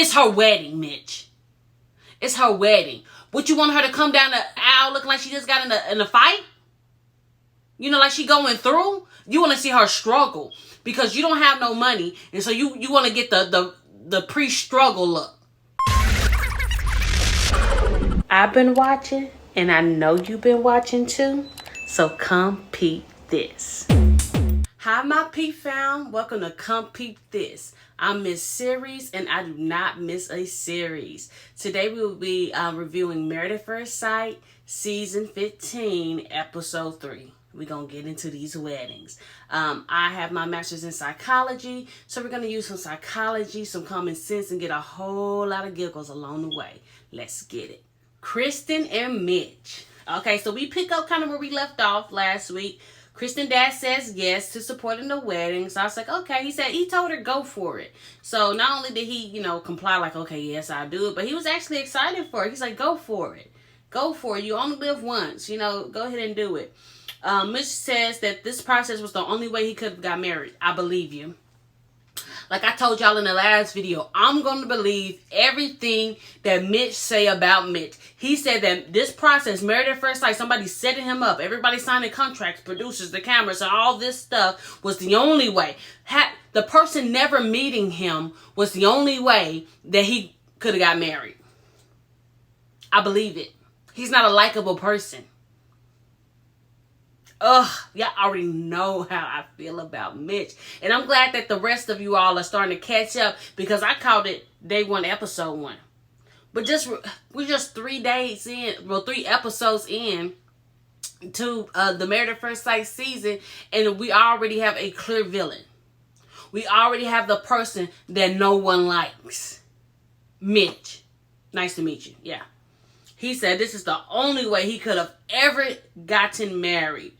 It's her wedding, Mitch. It's her wedding. Would you want her to come down the aisle looking like she just got in a fight? You know, like she going through? You want to see her struggle because you don't have no money. And so you want to get the pre-struggle look. I've been watching, and I know you've been watching too. So come peep this. Hi, my peep fam. Welcome to Come Peep This. I'm Miss Series, and I do not miss a series. Today we will be reviewing Married at First Sight, Season 15, Episode 3. We're going to get into these weddings. I have my master's in psychology, so we're going to use some psychology, some common sense, and get a whole lot of giggles along the way. Let's get it. Krysten and Mitch. Okay, so we pick up kind of where we left off last week. Krysten dad says yes to supporting the wedding. So I was like, okay. He told her go for it. So not only did he, comply like, okay, yes, I'll do it, but he was actually excited for it. He's like, go for it. Go for it. You only live once, go ahead and do it. Mitch says that this process was the only way he could have got married. I believe you. Like I told y'all in the last video, I'm going to believe everything that Mitch say about Mitch. He said that this process, Married at First Sight, somebody setting him up, everybody signing contracts, producers, the cameras, and all this stuff was the only way. The person never meeting him was the only way that he could have got married. I believe it. He's not a likable person. Y'all already know how I feel about Mitch. And I'm glad that the rest of you all are starting to catch up because I called it day 1, episode 1. But we're just 3 episodes in to the Married at First Sight season, and we already have a clear villain. We already have the person that no one likes. Mitch. Nice to meet you. Yeah. He said this is the only way he could have ever gotten married.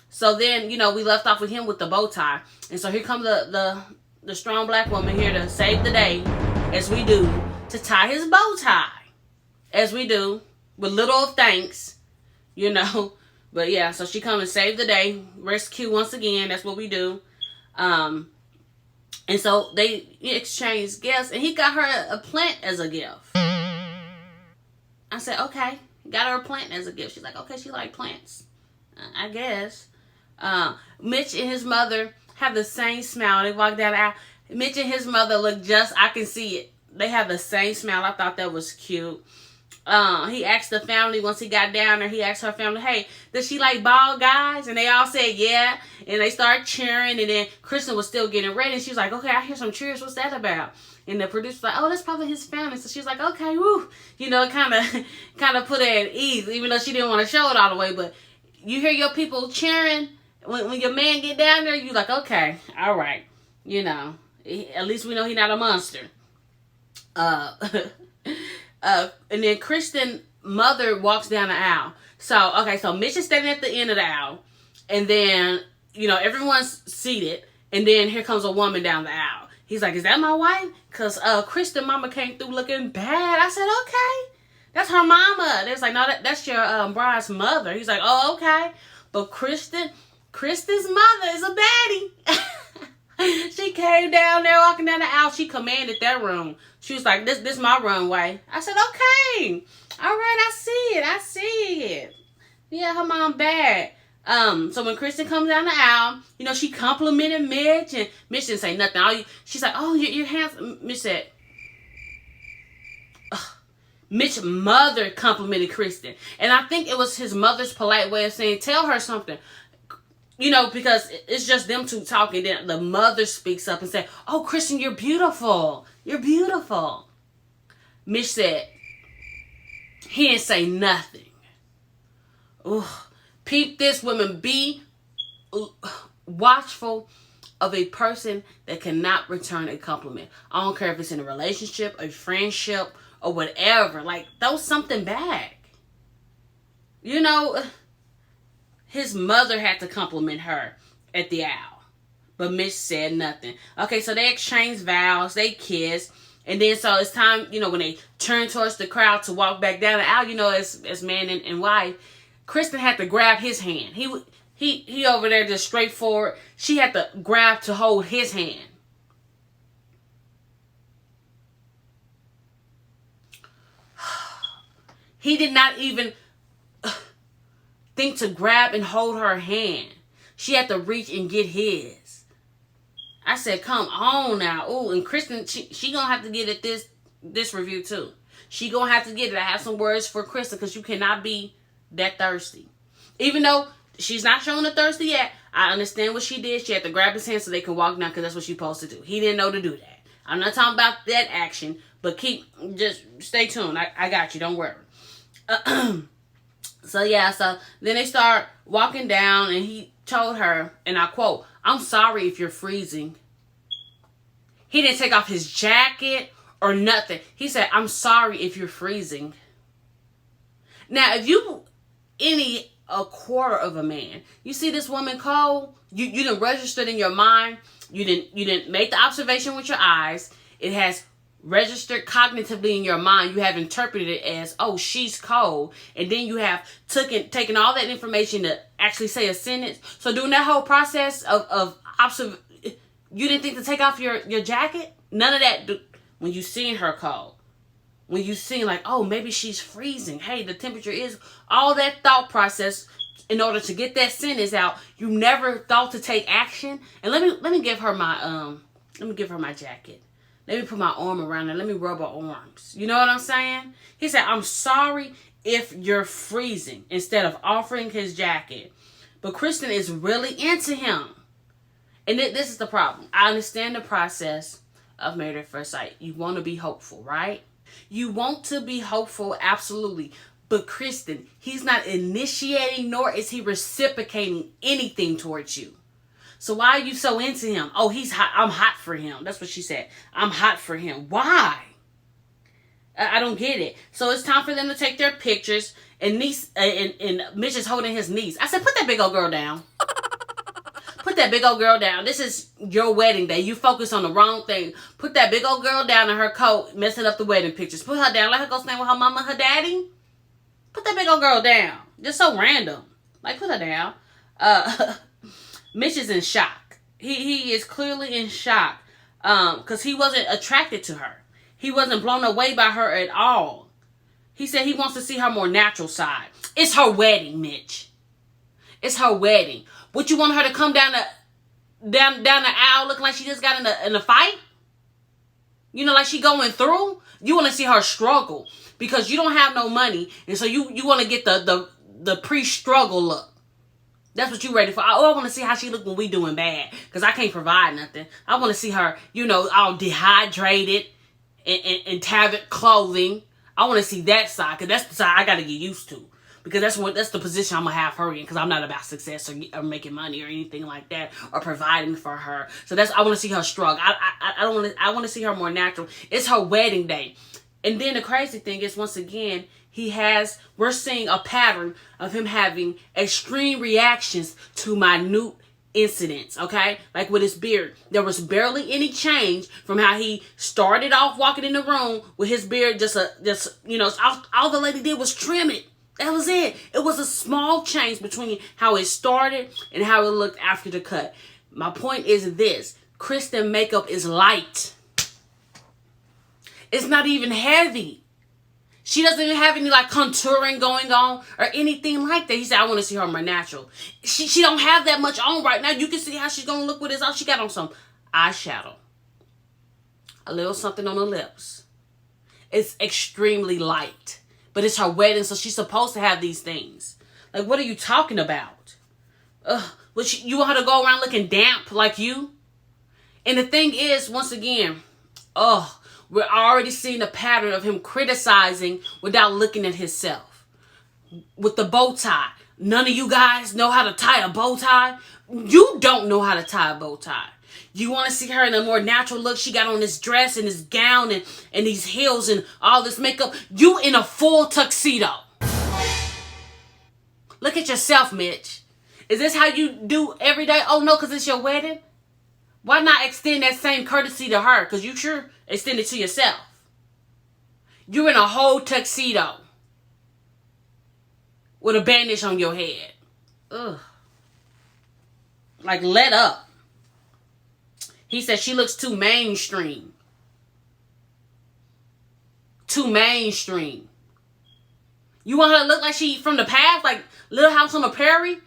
So then, we left off with him with the bow tie. And so here comes the strong black woman here to save the day, as we do, to tie his bow tie. As we do, with little of thanks, But yeah, so she come and save the day, rescue once again, that's what we do. And so they exchange gifts, and he got her a plant as a gift. I said, okay, got her a plant as a gift. She's like, okay, she like plants. I guess. Mitch and his mother have the same smile. They walk down the aisle. Mitch and his mother look I can see it. They have the same smile. I thought that was cute. He asked the family, once he got down there, he asked her family, hey, does she like bald guys? And they all said, yeah. And they started cheering. And then Krysten was still getting ready. And she was like, okay, I hear some cheers. What's that about? And the producer was like, oh, that's probably his family. So she was like, okay, woo. Kind of put her at ease, even though she didn't want to show it all the way. But you hear your people cheering when your man get down there, you like, okay, all right. At least we know he's not a monster. And then Krysten's mother walks down the aisle. So Mitch is standing at the end of the aisle. And then, everyone's seated. And then here comes a woman down the aisle. He's like, is that my wife? Because Krysten mama came through looking bad. I said, okay. That's her mama. They was like, no, that's your bride's mother. He's like, oh, okay. But Krysten's mother is a baddie. She came down there walking down the aisle. She commanded that room. She was like, this my runway. I said, okay. All right, I see it. Yeah, her mom bad. So when Krysten comes down the aisle, she complimented Mitch, and Mitch didn't say nothing. She's like, oh, you're handsome. Mitch said, Mitch's mother complimented Krysten. And I think it was his mother's polite way of saying, tell her something. Because it's just them two talking. Then the mother speaks up and said, oh, Krysten, you're beautiful. You're beautiful. Mitch said, he didn't say nothing. Ooh, peep this, women. Be watchful of a person that cannot return a compliment. I don't care if it's in a relationship, a friendship, or whatever. Like, throw something back. His mother had to compliment her at the aisle. But Mitch said nothing. Okay, so they exchanged vows. They kissed. And then so it's time, when they turn towards the crowd to walk back down the aisle, as man and wife, Krysten had to grab his hand. He over there just straightforward. She had to grab to hold his hand. He did not even think to grab and hold her hand. She had to reach and get his. I said, come on now. Ooh, and Krysten, she gonna have to get at this review too. She gonna have to get it. I have some words for Krysten, because you cannot be that thirsty. Even though she's not showing the thirsty yet, I understand what she did. She had to grab his hand so they could walk down, because that's what she's supposed to do. He didn't know to do that. I'm not talking about that action, but just stay tuned. I got you. Don't worry. So then they start walking down, and he told her, and I quote, "I'm sorry if you're freezing." He didn't take off his jacket or nothing. He said, "I'm sorry if you're freezing." Now, if you a quarter of a man, you see this woman cold, you didn't register it in your mind. You didn't make the observation with your eyes. It has registered cognitively in your mind. You have interpreted it as, oh, she's cold. And then you have taken all that information to actually say a sentence. So during that whole process of you didn't think to take off your jacket? None of that. When you seen her cold. When you seen like, oh, maybe she's freezing. Hey, the temperature is. All that thought process in order to get that sentence out. You never thought to take action. And let me give her my jacket. Let me put my arm around her. Let me rub her arms. You know what I'm saying? He said, "I'm sorry if you're freezing," instead of offering his jacket. But Krysten is really into him. And this is the problem. I understand the process of Married at First Sight. You want to be hopeful, right? You want to be hopeful, absolutely. But Krysten, he's not initiating, nor is he reciprocating anything towards you. So why are you so into him? Oh, he's hot. I'm hot for him. That's what she said. I'm hot for him. Why? I don't get it. So it's time for them to take their pictures. And Mitch is holding his niece. I said, put that big old girl down. Put that big old girl down. This is your wedding day. You focus on the wrong thing. Put that big old girl down in her coat, messing up the wedding pictures. Put her down. Let her go stand with her mama and her daddy. Put that big old girl down. Just so random. Like, put her down. Mitch is in shock. He is clearly in shock. Because he wasn't attracted to her. He wasn't blown away by her at all. He said he wants to see her more natural side. It's her wedding, Mitch. It's her wedding. Would you want her to come down the aisle looking like she just got in a fight? You know, like she going through? You want to see her struggle. Because you don't have no money. And so you want to get the pre-struggle look. That's what you ready for. I want to see how she look when we doing bad. Because I can't provide nothing. I want to see her, all dehydrated and tattered clothing. I want to see that side. Because that's the side I got to get used to. Because that's the position I'm going to have her in. Because I'm not about success or making money or anything like that. Or providing for her. So I want to see her struggle. I want to see her more natural. It's her wedding day. And then the crazy thing is, once again, we're seeing a pattern of him having extreme reactions to minute incidents, okay? Like with his beard. There was barely any change from how he started off walking in the room with his beard all the lady did was trim it. That was it. It was a small change between how it started and how it looked after the cut. My point is this. Krysten makeup is light. It's not even heavy. She doesn't even have any contouring going on or anything like that. He said, I want to see her more natural. She don't have that much on right now. You can see how she's going to look with this. All she got on some eyeshadow. A little something on the lips. It's extremely light. But it's her wedding, so she's supposed to have these things. Like, what are you talking about? You want her to go around looking damp like you? And the thing is, once again, we're already seeing a pattern of him criticizing without looking at himself. With the bow tie. None of you guys know how to tie a bow tie. You don't know how to tie a bow tie. You want to see her in a more natural look. She got on this dress and this gown and these heels and all this makeup. You in a full tuxedo. Look at yourself, Mitch. Is this how you do every day? Oh, no, because it's your wedding? Why not extend that same courtesy to her? Because you sure extend it to yourself. You're in a whole tuxedo. With a bandage on your head. Ugh. Like, let up. He said she looks too mainstream. Too mainstream. You want her to look like she from the past, like Little House on the Prairie?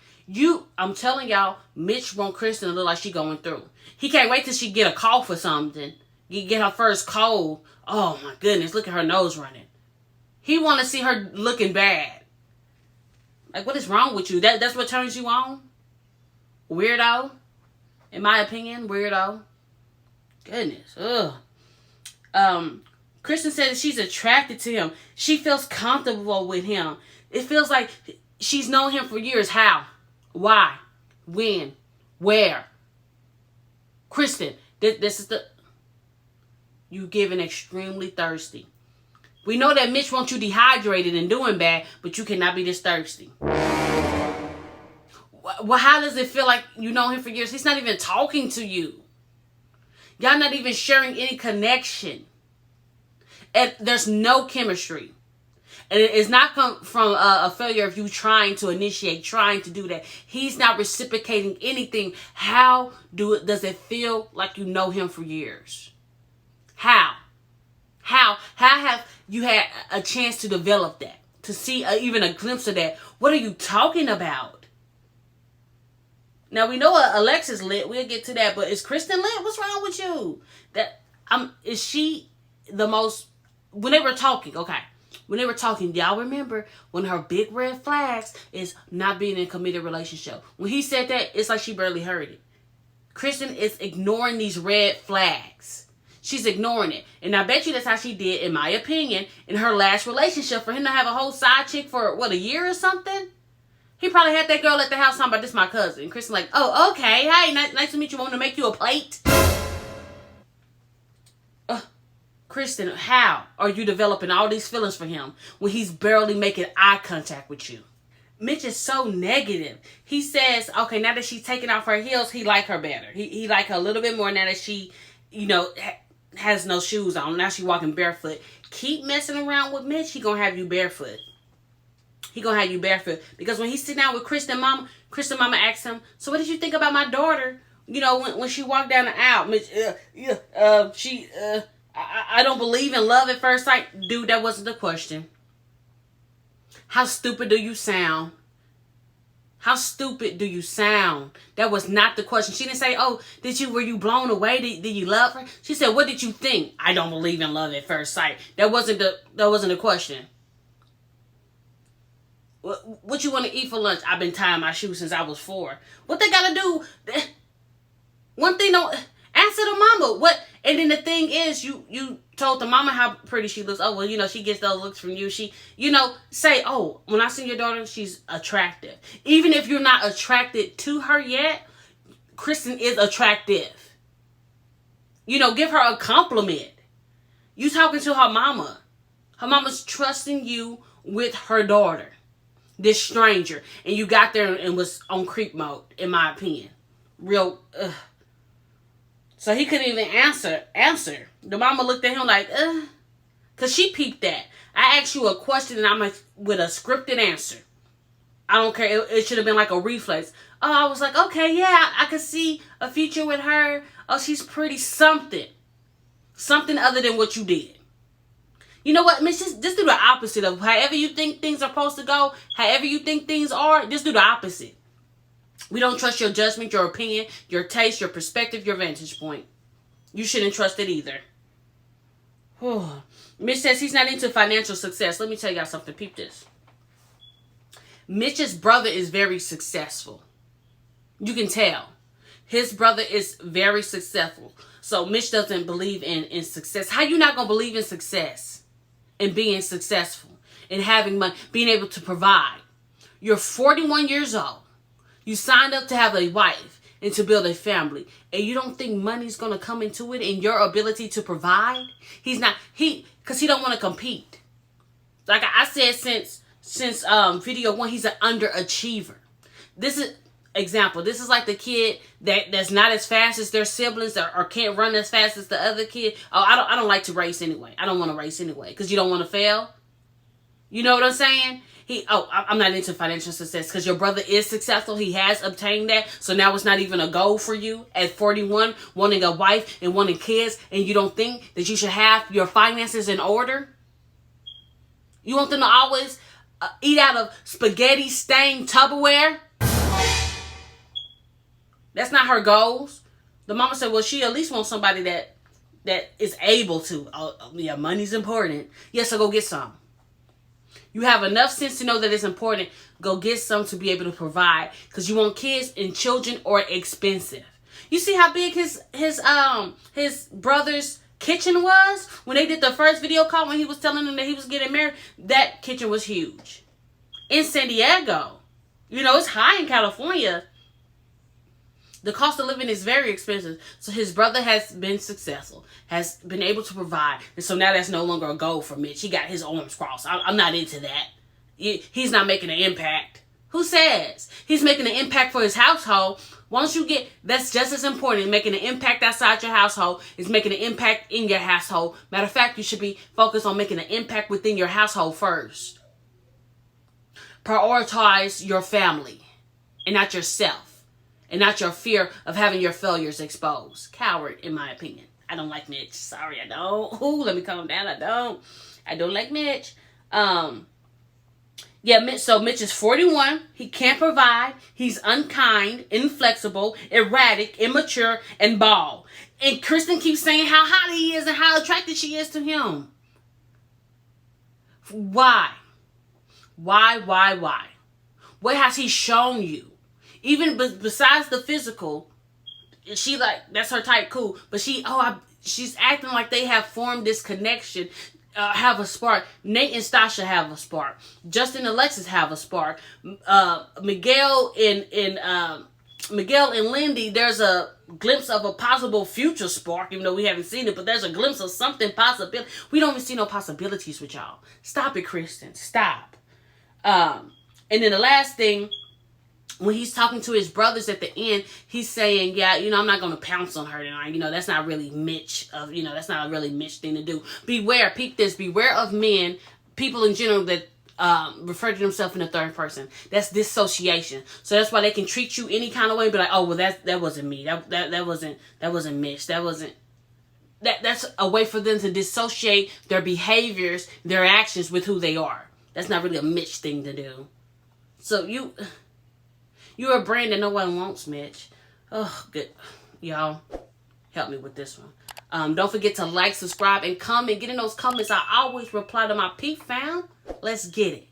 I'm telling y'all, Mitch want Krysten to look like she going through. He can't wait till she get a cough or something. Get her first cold. Oh my goodness, look at her nose running. He want to see her looking bad. Like, what is wrong with you? That's what turns you on? Weirdo. In my opinion, weirdo. Goodness. Ugh. Krysten said that she's attracted to him. She feels comfortable with him. It feels like she's known him for years. How? Why? When? Where? Krysten, this is the... You giving extremely thirsty. We know that Mitch wants you dehydrated and doing bad, but you cannot be this thirsty. Well, how does it feel like you know him for years? He's not even talking to you. Y'all not even sharing any connection. And there's no chemistry. And it's not come from a failure of you trying to initiate, trying to do that. He's not reciprocating anything. How does it feel like you know him for years? How have you had a chance to develop that? To see even a glimpse of that? What are you talking about? Now, we know Alexis lit. We'll get to that. But is Krysten lit? What's wrong with you? Is she the most... When they were talking, y'all remember when her big red flags is not being in a committed relationship. When he said that, it's like she barely heard it. Krysten is ignoring these red flags. She's ignoring it. And I bet you that's how she did, in my opinion, in her last relationship. For him to have a whole side chick for, a year or something? He probably had that girl at the house talking about, this my cousin. And Krysten like, oh, okay. Hey, nice to meet you. Want to make you a plate? Krysten, how are you developing all these feelings for him when he's barely making eye contact with you? Mitch is so negative. He says, okay, now that she's taking off her heels, he like her better. He like her a little bit more now that she, has no shoes on. Now she walking barefoot. Keep messing around with Mitch, he gonna have you barefoot. He gonna have you barefoot. Because when he's sitting down with Krysten mama asks him, so what did you think about my daughter? When she walked down the aisle, Mitch, I don't believe in love at first sight. Dude, that wasn't the question. How stupid do you sound? How stupid do you sound? That was not the question. She didn't say, oh, were you blown away? Did you love her? She said, what did you think? I don't believe in love at first sight. That wasn't the question. What you want to eat for lunch? I've been tying my shoes since I was 4. What they gotta do? One thing, don't answer the mama. What? And then the thing is, you told the mama how pretty she looks. Oh, well, she gets those looks from you. She, say, oh, when I see your daughter, she's attractive. Even if you're not attracted to her yet, Krysten is attractive. Give her a compliment. You talking to her mama. Her mama's trusting you with her daughter. This stranger. And you got there and was on creep mode, in my opinion. Real, So he couldn't even answer. The mama looked at him like, because she peeped that. I asked you a question and I'm with a scripted answer. I don't care. It should have been like a reflex. Oh, I was like, okay, yeah, I could see a future with her. Oh, she's pretty. Something other than what you did. You know what, Mitch? Just do the opposite of however you think things are supposed to go. However you think things are, just do the opposite. We don't trust your judgment, your opinion, your taste, your perspective, your vantage point. You shouldn't trust it either. Mitch says he's not into financial success. Let me tell y'all something. Peep this. Mitch's brother is very successful. You can tell. His brother is very successful. So Mitch doesn't believe in success. How you not going to believe in success and being successful and having money, being able to provide? You're 41 years old. You signed up to have a wife and to build a family. And you don't think money's going to come into it and your ability to provide? Because he don't want to compete. Like I said since video 1, he's an underachiever. This is example. This is like the kid that's not as fast as their siblings or can't run as fast as the other kid. Oh, I don't like to race anyway. I don't want to race anyway because you don't want to fail. You know what I'm saying? I'm not into financial success because your brother is successful. He has obtained that. So now it's not even a goal for you at 41, wanting a wife and wanting kids, and you don't think that you should have your finances in order? You want them to always eat out of spaghetti stained Tupperware. That's not her goals. The mama said, well, she at least wants somebody that is able to. Yeah, money's important. Yes, so go get some. You have enough sense to know that it's important. Go get some to be able to provide. Because you want kids and children are expensive. You see how big his brother's kitchen was? When they did the first video call when he was telling them that he was getting married, that kitchen was huge. In San Diego. You know, it's high in California. The cost of living is very expensive. So his brother has been successful, has been able to provide. And so now that's no longer a goal for Mitch. He got his arms crossed. I'm not into that. He's not making an impact. Who says? He's making an impact for his household. Once you get, that's just as important. Making an impact outside your household is making an impact in your household. Matter of fact, you should be focused on making an impact within your household first. Prioritize your family and not yourself. And not your fear of having your failures exposed. Coward, in my opinion. I don't like Mitch. Sorry, I don't. Ooh, let me calm down. I don't like Mitch. Yeah, Mitch is 41. He can't provide. He's unkind, inflexible, erratic, immature, and bald. And Krysten keeps saying how hot he is and how attracted she is to him. Why? Why? What has he shown you? Even besides the physical, she like, that's her type, cool. But she's acting like they have formed this connection, have a spark. Nate and Stasha have a spark. Justin and Alexis have a spark. Miguel and Lindy, there's a glimpse of a possible future spark, even though we haven't seen it. But there's a glimpse of something possible. We don't even see no possibilities with y'all. Stop it, Krysten. Stop. And then the last thing, when he's talking to his brothers at the end, he's saying, yeah, I'm not going to pounce on her tonight. That's not really Mitch. That's not a really Mitch thing to do. Beware, peep this, beware of men, people in general that refer to themselves in the third person. That's dissociation. So that's why they can treat you any kind of way, but like, oh, well, that wasn't me. That wasn't Mitch. That's a way for them to dissociate their behaviors, their actions with who they are. That's not really a Mitch thing to do. So you're a brand that no one wants, Mitch. Oh, good. Y'all, help me with this one. Don't forget to like, subscribe, and comment. Get in those comments. I always reply to my peep fam. Let's get it.